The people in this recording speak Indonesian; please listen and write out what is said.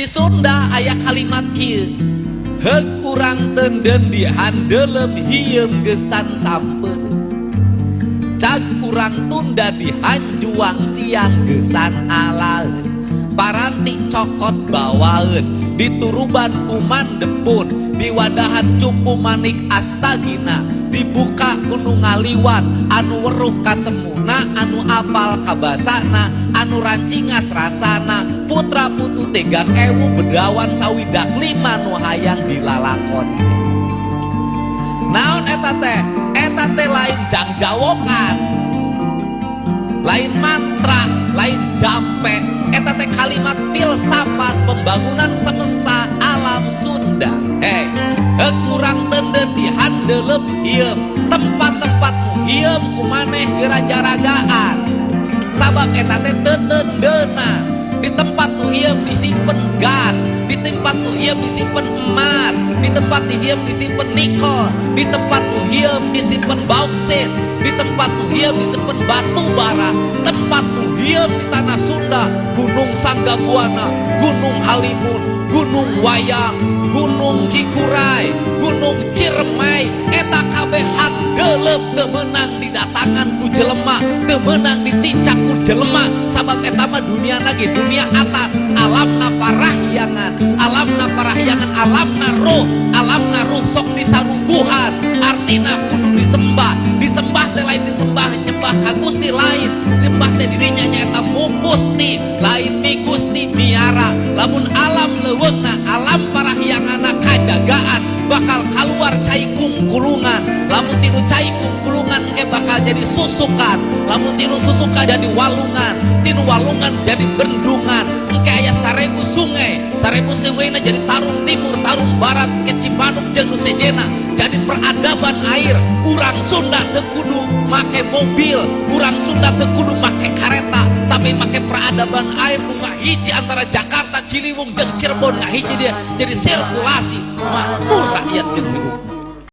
Sunda aya kalimat kieu hekurang tenden dihandelem hieum gesan sampeun cag kurang tunda dihanjuang siang gesan alaeun paranti cokot bawaeun dituruban kuman depun diwadahan cupu manik astagina dibuka gunung ngaliwat anu weruh kasemuna anu apal kabasana anu rancingas rasana putra putu tegang ewu bedawan sawidak lima nu hayang dilalakon naon eta teh lain jangjawokan lain mantra lain jampe eta teh kalimat filsafat pembangunan semesta alam Sunda kurang tenden dihandelem hieum tempat-tempat nu hieum kumaneh geraja-ragaan sabab eta teh tetendeuna di tempat nu hieum disimpen gas di tempat nu hieum disimpen emas di tempat nu hieum disimpen nikel di tempat nu hieum disimpen bauksit di tempat nu hieum disimpen batu bara tempat nu hieum di tanah Sunda Gunung Sanggabuana Gunung Halimun Gunung Wayang Gunung Cikuray Gunung Ciremay eta kabeh handelep teu meunang didatangan ku jelema teu meunang ditincak ku jelema sabab eta mah dunia lagi dunia atas alamna parahyangan alamna ruh sok disaruguhan artina kudu disembah teh lain disembah nyembah ka Gusti lain nyembah teh dirinya nyaeta Mugusti lain mi Gusti miara lamun alam leuweungna alam parahyanganna kajagaan bakal keluar caikung kulungan lamun tinu caikung kulungan ge bakal jadi susukan lamun tinu susukan jadi walungan tinu walungan jadi bendungan engke aya 1000 sungai 1000 sungainya jadi Tarum Timur Tarum Barat ke Cimanuk jeung nu sejena jadi peradaban air urang Sunda teu kudu make mobil urang Sunda teu kudu make kareta tapi make peradaban air nu ngahiji antara Jakarta Ciliwung jeung Cirebon ngahiji dia jadi sirkulasi makmur rakyat jeung